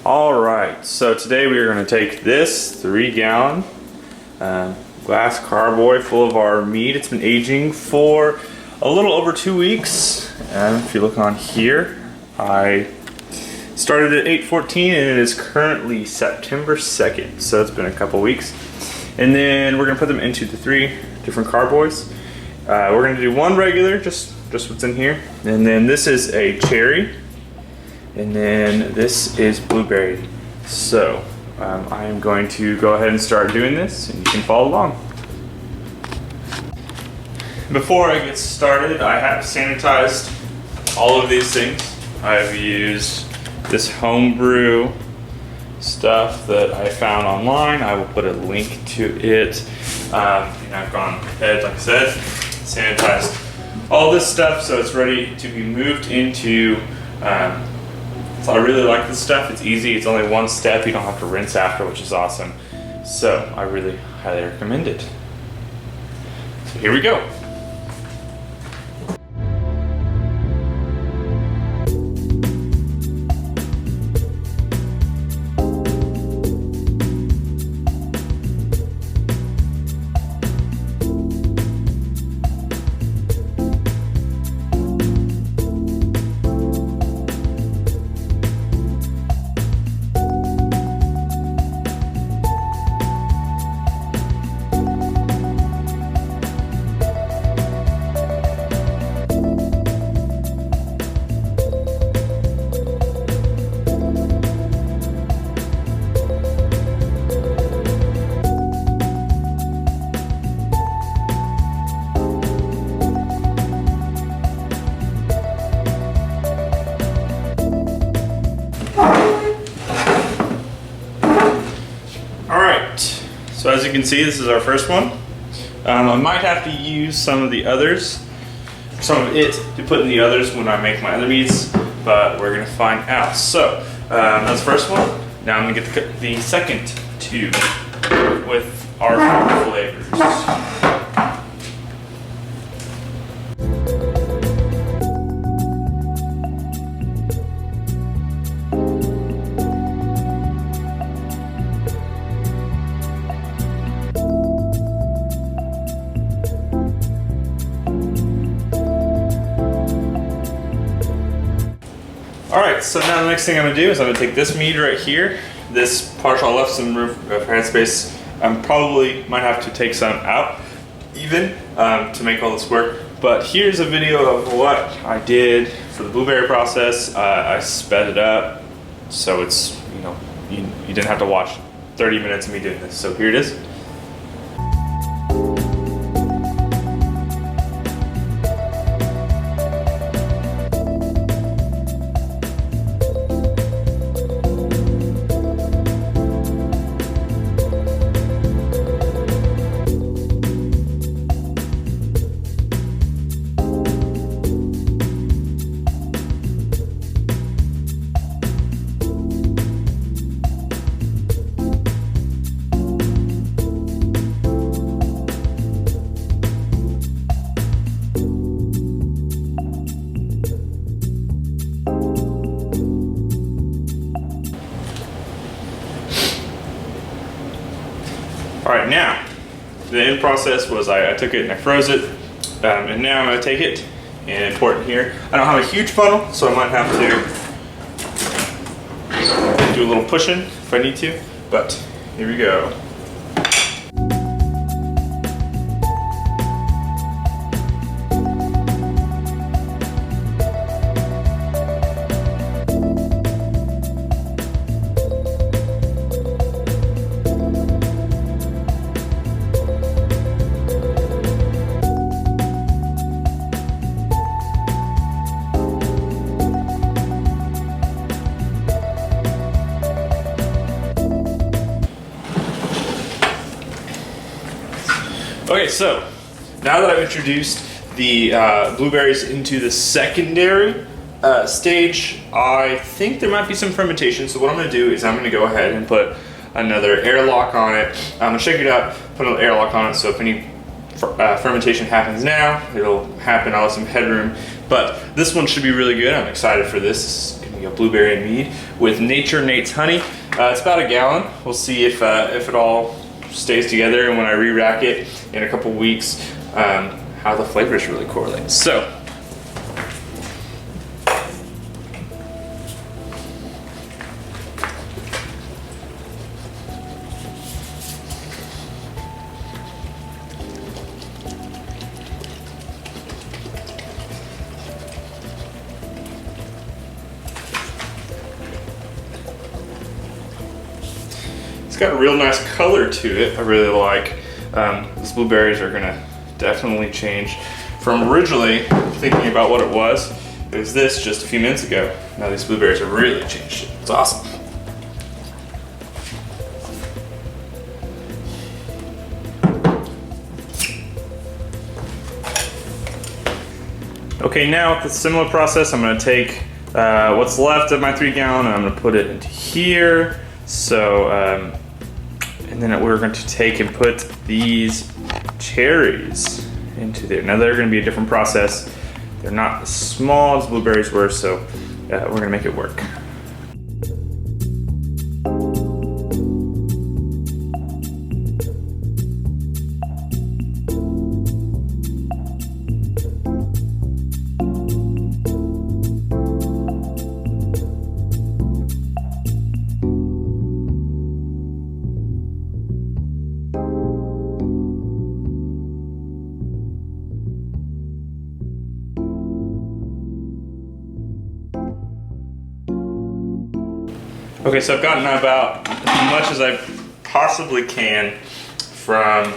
All right, so today we are going to take this 3-gallon glass carboy full of our mead. It's been aging for a little over 2 weeks. If you look on here, I started at 8/14 and it is currently September 2nd, so it's been a couple weeks. And then we're going to put them into the 3 different carboys. We're going to do one regular, just what's in here, and then this is a cherry. And then this is blueberry. So I am going to go ahead and start doing this, and you can follow along. Before I get started, I have sanitized all of these things. I've used this homebrew stuff that I found online. I will put a link to it. And I've gone ahead, like I said, sanitized all this stuff so it's ready to be moved into so I really like this stuff. It's easy. It's only one step. You don't have to rinse after, which is awesome. So I really highly recommend it. So here we go. So as you can see, this is our first one. I might have to use some of it to put in the others when I make my other meads, but we're gonna find out. So that's the first one. Now I'm gonna get the second 2 with our flavors. Alright, so now the next thing I'm going to do is I'm going to take this mead right here. This partial, I left some room for headspace. I probably might have to take some out even to make all this work. But here's a video of what I did for the blueberry process. I sped it up so it's, you didn't have to watch 30 minutes of me doing this. So here it is. Alright, now, the end process was I took it and I froze it, and now I'm going to take it and pour it in here. I don't have a huge funnel, so I might have to do a little pushing if I need to, but here we go. Okay, so now that I've introduced the blueberries into the secondary stage, I think there might be some fermentation. So what I'm going to do is I'm going to go ahead and put another airlock on it. I'm going to shake it up, put an airlock on it, so if any fermentation happens now, it'll happen. I'll have some headroom, but this one should be really good. I'm excited for this. It's going to the blueberry and mead with Nature Nate's honey. It's about a gallon. We'll see if it all stays together, and when I re-rack it in a couple weeks, how the flavors really correlate. So. It's got a real nice color to it. I really like. These blueberries are gonna definitely change from originally thinking about what it was this just a few minutes ago. Now these blueberries have really changed it. It's awesome. Okay, now with the similar process, I'm gonna take what's left of my 3 gallon and I'm gonna put it into here. So, and then we're going to take and put these cherries into there. Now they're going to be a different process. They're not as small as blueberries were, so we're going to make it work. Okay, so I've gotten about as much as I possibly can from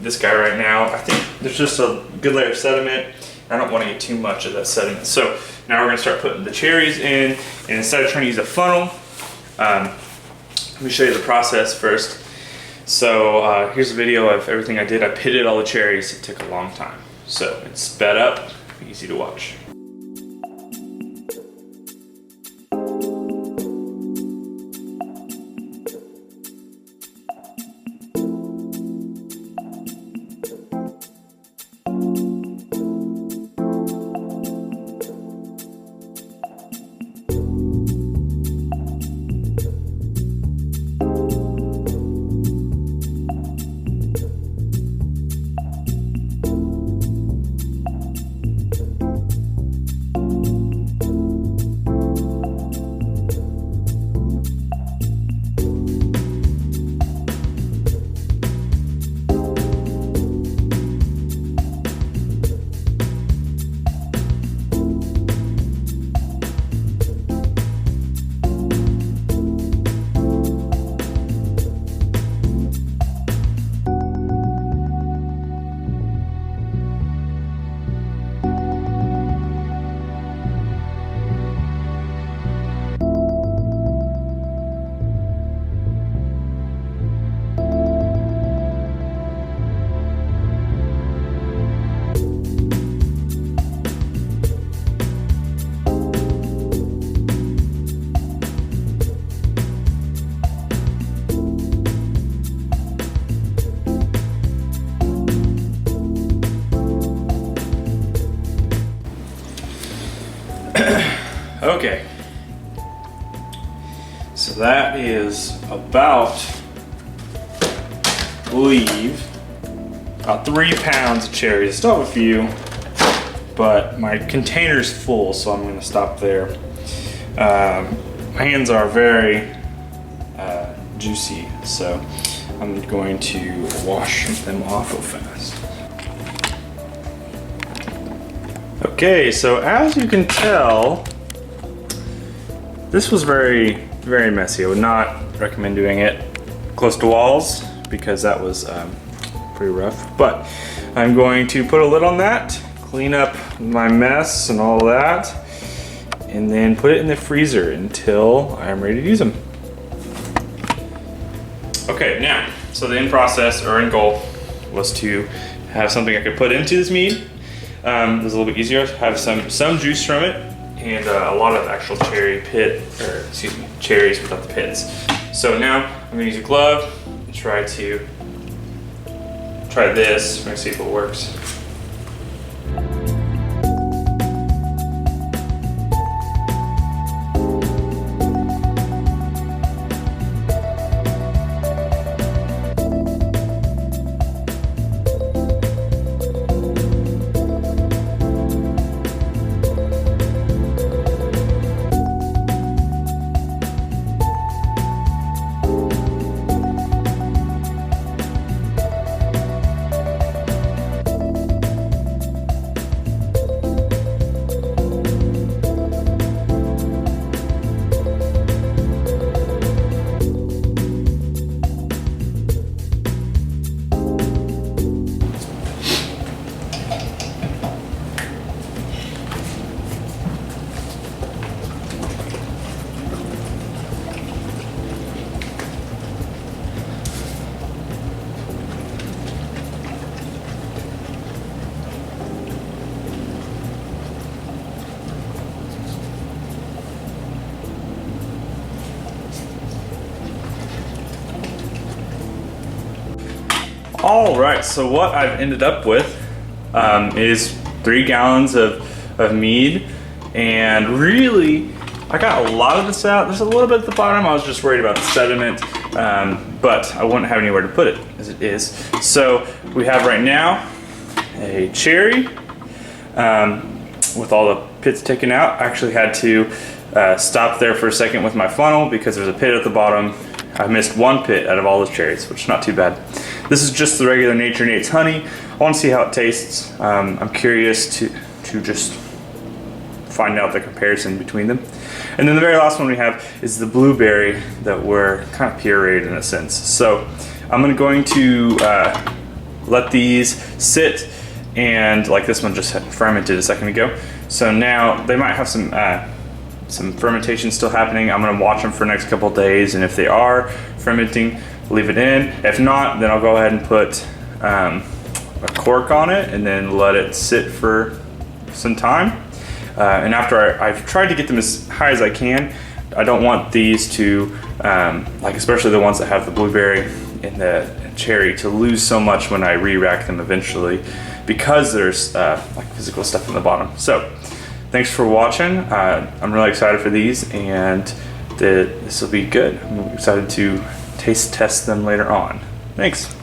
this guy right now. I think there's just a good layer of sediment. I don't want to get too much of that sediment. So now we're going to start putting the cherries in, and instead of trying to use a funnel, let me show you the process first. So here's a video of everything I did. I pitted all the cherries. It took a long time. So it's sped up, easy to watch. Okay, so that is about, I believe, about 3 pounds of cherries. I still have a few, but my container's full, so I'm going to stop there. My hands are very juicy, so I'm going to wash them off real fast. Okay, so as you can tell, this was very, very messy. I would not recommend doing it close to walls because that was pretty rough. But I'm going to put a lid on that, clean up my mess and all that, and then put it in the freezer until I'm ready to use them. Okay, now, so the end process or end goal was to have something I could put into this mead. It was a little bit easier to have some juice from it and a lot of actual cherries without the pits. So now I'm gonna use a glove and try this. I'm gonna see if it works. All right, so what I've ended up with is 3 gallons of mead, and really, I got a lot of this out. There's a little bit at the bottom. I was just worried about the sediment, but I wouldn't have anywhere to put it as it is. So we have right now a cherry with all the pits taken out. I actually had to stop there for a second with my funnel because there's a pit at the bottom. I missed 1 pit out of all those cherries, which is not too bad. This is just the regular Nature Nate's honey. I want to see how it tastes. I'm curious to just find out the comparison between them. And then the very last one we have is the blueberry that we're kind of pureed in a sense. So I'm going to let these sit, and like this one just fermented a second ago. So now they might have some fermentation still happening. I'm gonna watch them for the next couple of days, and if they are fermenting, leave it in. If not, then I'll go ahead and put a cork on it and then let it sit for some time. And after I've tried to get them as high as I can, I don't want these to, like especially the ones that have the blueberry and the cherry, to lose so much when I re-rack them eventually, because there's like physical stuff in the bottom. So thanks for watching. I'm really excited for these, and this will be good. I'm excited to taste test them later on. Thanks.